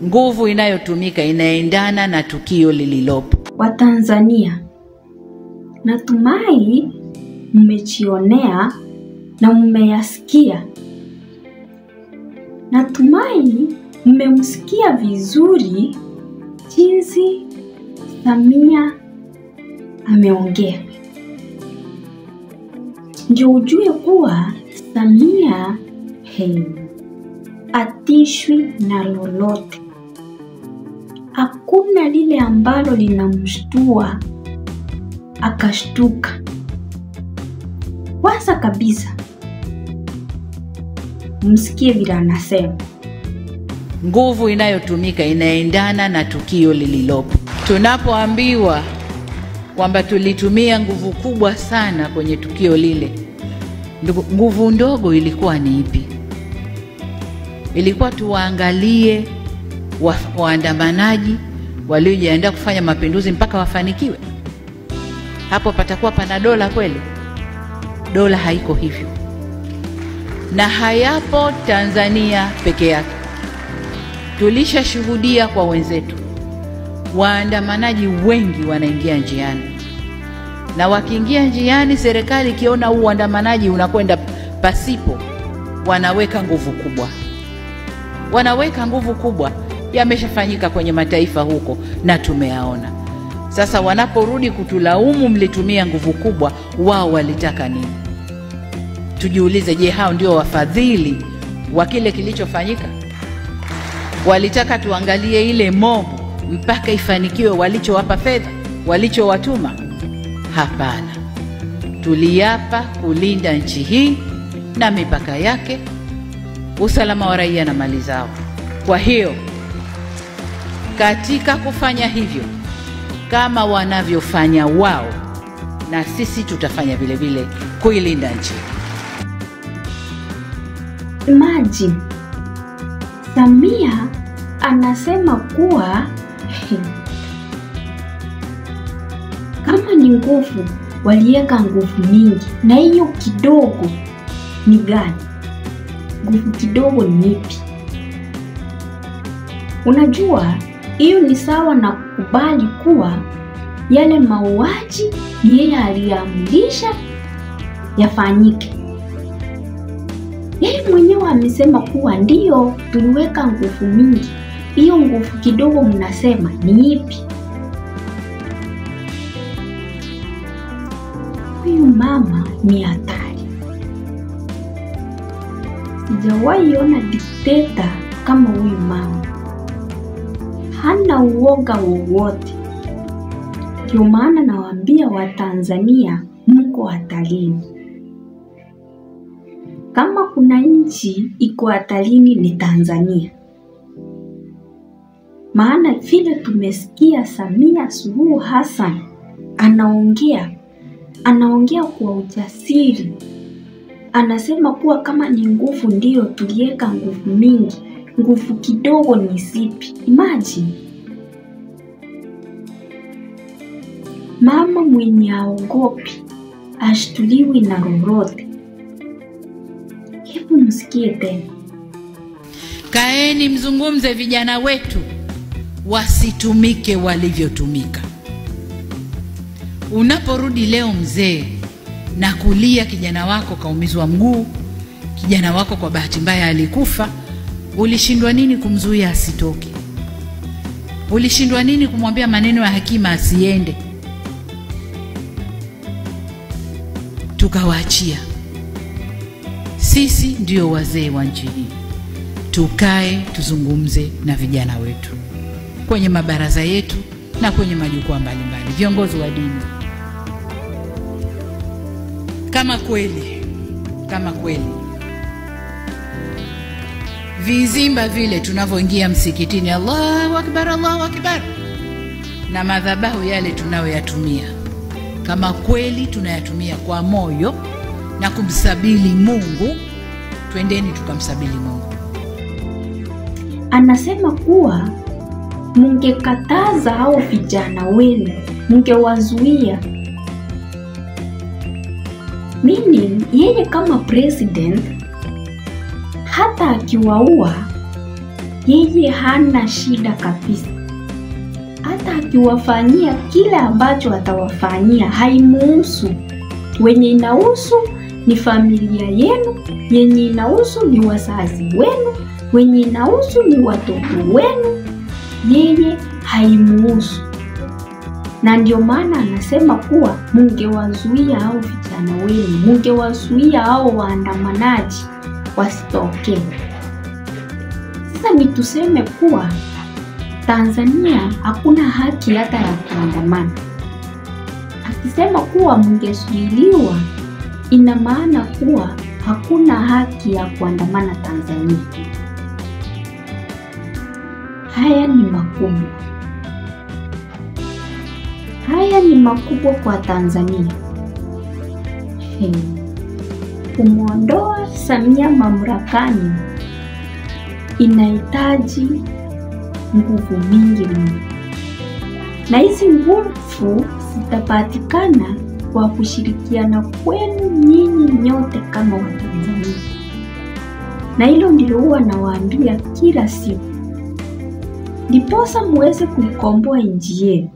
nguvu inayotumika inaendana na tukio lililopo. Watanzania, natumai mmejionea na mmeyasikia. Natumai mmemsikia vizuri jinsi Samia ameongea. Ndio ujue kuwa Samia atishwi na lolote. Hakuna lile ambalo linamshtua akashtuka. Kwanza kabisa, msikie vile anasema. Nguvu inayotumika inaendana na tukio lililopo. Tunapoambiwa kwamba tulitumia nguvu kubwa sana kwenye tukio lile, nguvu ndogo ilikuwa ni ipi? Ilikuwa tuwaangalie waandamanaji waliojiandaa kufanya mapinduzi mpaka wafanikiwe? Hapo patakuwa pana dola kweli? Dola haiko hivyo, na hayapo Tanzania peke yake. Tulishashuhudia kwa wenzetu, waandamanaji wengi wanaingia njiani, na wakiingia njiani, serikali ikiona uandamanaji unakwenda pasipo, wanaweka nguvu kubwa. Wanaweka nguvu kubwa. Yameshafanyika kwenye mataifa huko na tumeyaona. Sasa wanaporudi kutulaumu mlitumia nguvu kubwa, wao walitaka nini? Tujiulize, je, hao ndio wafadhili wa kile kilichofanyika? Walitaka tuangalie ile mobu mpaka ifanikiwe walichowapa fedha, walichowatuma? Hapana. Tuliapa kulinda nchi hii na mipaka yake, usalama wa raia na mali zao. Kwa hiyo katika kufanya hivyo, kama wanavyofanya wao, na sisi tutafanya vile vile kuilinda nchi. Imagine Samia anasema kuwa kama ni nguvu waliweka nguvu mingi, na hiyo kidogo ni gani? Nguvu kidogo ni ipi? Unajua, hiyo ni sawa na kukubali kuwa yale mauaji yeye aliamrisha yafanyike. Yeye mwenyewe amesema kuwa ndio tuliweka nguvu mingi. Hiyo nguvu kidogo mnasema ni ipi? Huyu mama ni hatari. Sijawahi ona dikteta kama huyu mama. Hana uoga wowote. Ndio maana nawaambia Watanzania, mko hatarini. Kama kuna nchi iko hatarini ni Tanzania. Maana vile tumesikia Samia Suluhu Hassan anaongea kwa ujasiri. Anasema kuwa kama ni nguvu ndio tuliweka nguvu mingi, nguvu kidogo ni zipi? Imagine. Mama mwenye haogopi, ashtuliwi na lolote. Hebu msikie tena. Kaeni mzungumze vijana wetu wasitumike walivyotumika. Unaporudi leo mzee na kulia kijana wako kaumizwa mguu, kijana wako kwa bahati mbaya alikufa, ulishindwa nini kumzuia asitoke? Ulishindwa nini kumwambia maneno ya hekima asiende? Tukawaachia. Sisi ndio wazee wa nchi hii. Tukae tuzungumze na vijana wetu kwenye mabaraza yetu na kwenye majukwaa mbalimbali, viongozi wa dini. Kama kweli vizimba vile tunavyoingia msikitini, Allahu Akbar, Allahu Akbar, na madhabahu yale tunayoyatumia, kama kweli tunayatumia kwa moyo na kumsabili Mungu, twendeni tukamsabili Mungu. Anasema kuwa mungekataza hao vijana wenu, mungewazuia. Meaning, yeye kama president, hata akiwaua yeye hana shida kabisa. Hata akiwafanyia kile ambacho atawafanyia haimuhusu. Wenye inahusu ni familia yenu, yenye inahusu ni wazazi wenu, wenye inahusu ni watoto wenu. Yeye haimuhusu. Na ndio maana anasema kuwa mungewazuia hao vijana wenu, mungewazuia hao waandamanaji wasitokee. Sasa ni tuseme kuwa Tanzania hakuna haki hata ya kuandamana. Akisema kuwa mungezuiliwa, ina maana kuwa hakuna haki ya kuandamana Tanzania. Haya ni makubwa. Haya ni makubwa kwa Tanzania. Kumwondoa Samia mamlakani inahitaji nguvu mingi mno. Na hizi nguvu zitapatikana kwa kushirikiana kwenu nyinyi nyote kama Watanzania. Na hilo ndilo huwa nawaambia kila siku. Ndiposa muweze kuikomboa nchi yenu.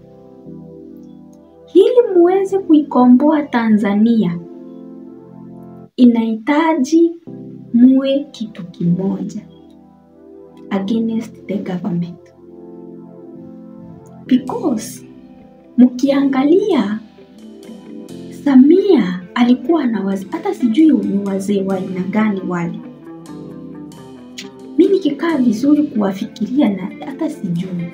Ili muweze kuikomboa Tanzania, inahitaji muwe kitu kimoja against the government. Because mkiangalia Samia alikuwa na wazee, hata sijui ni wazee wa aina gani wale. Mimi nikikaa vizuri kuwafikiria na hata sijui.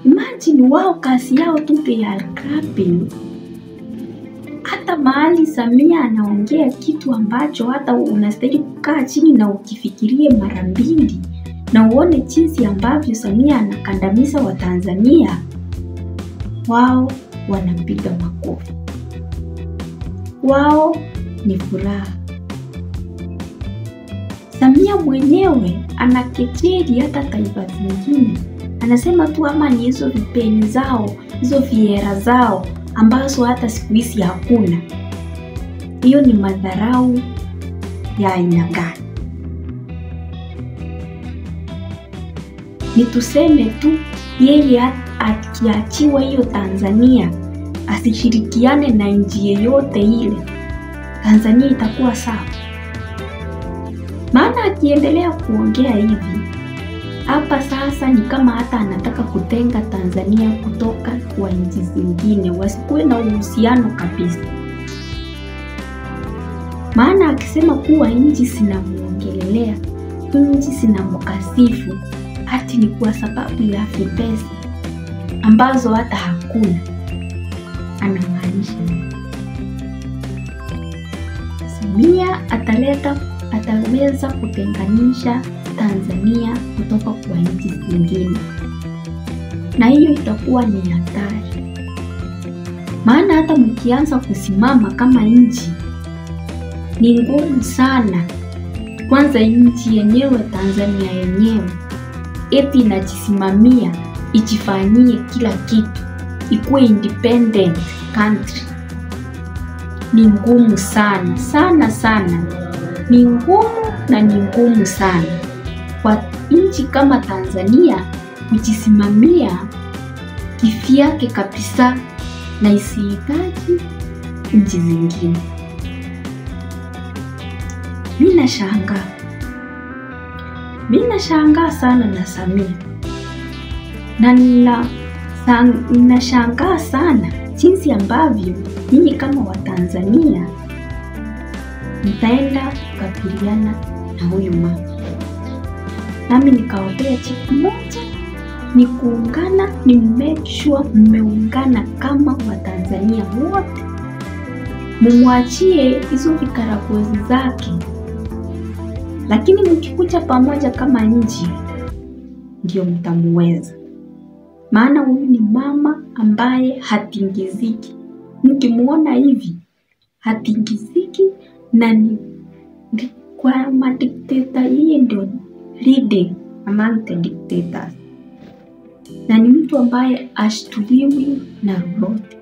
Imagine wao kazi yao tu ya grabbing. Hata mahali Samia anaongea kitu ambacho hata unastahili kukaa chini na ukifikirie mara mbili na uone jinsi ambavyo Samia anakandamiza Watanzania, wao wanapiga makofi. Wao ni furaha. Samia mwenyewe anakejeli hata taifa zingine. Anasema tu ama ni hizo vipeni zao, hizo viera zao ambazo hata siku hizi hakuna. Hiyo ni madharau ya aina gani? Ni tuseme tu yeye akiachiwa hiyo Tanzania asishirikiane na nchi yeyote ile, Tanzania itakuwa sawa. Maana akiendelea kuongea hivi, hapa sasa ni kama hata anataka kutenga Tanzania kutoka kwa nchi zingine, wasikuwe na uhusiano kabisa. Maana akisema kuwa nchi zinamuongelelea, nchi zinamkasifu, hati ni kwa sababu ya pesa ambazo hata hakuna. Anamaanisha Samia ataweza kutenganisha Tanzania kutoka kwa nchi zingine, na hiyo itakuwa ni hatari. Maana hata mkianza kusimama kama nchi ni ngumu sana. Kwanza nchi yenyewe, Tanzania yenyewe, eti inajisimamia, ijifanyie kila kitu, ikuwe independent country, ni ngumu sana sana sana. Ni ngumu na ni ngumu sana kwa nchi kama Tanzania kujisimamia kivyake kabisa na isihitaji nchi zingine. Mimi nashangaa sana na Samia. Na ninashangaa sana jinsi ambavyo nyinyi kama Watanzania mtaenda kukabiliana na huyu mama. Nami nikawaambia kitu moja, ni kuungana, ni make sure mmeungana kama Watanzania wote. Mumwachie hizo vikaragozi zake. Lakini mkikuja pamoja kama nchi, ndio mtamuweza. Maana huyu ni mama ambaye hatingiziki. Mkimuona hivi, hatingiziki, na ni kwa madikteta, yeye ndio leading among the dictators. Na ni mtu ambaye ashtuliwi na lolote.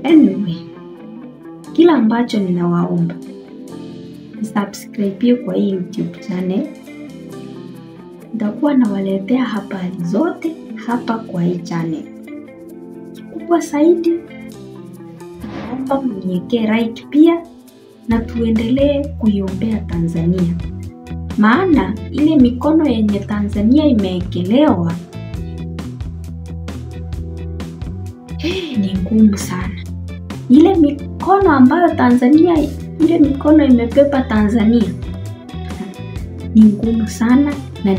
Anyway, kila ambacho ninawaomba, subscribe kwa hii YouTube channel, nitakuwa nawaletea habari zote hapa kwa hii channel. Kikubwa zaidi, naomba mniwekee like pia na tuendelee kuiombea Tanzania. Maana ile mikono yenye Tanzania imeekelewa ni ngumu sana. Ile mikono ambayo ile mikono imebeba Tanzania ni ngumu sana na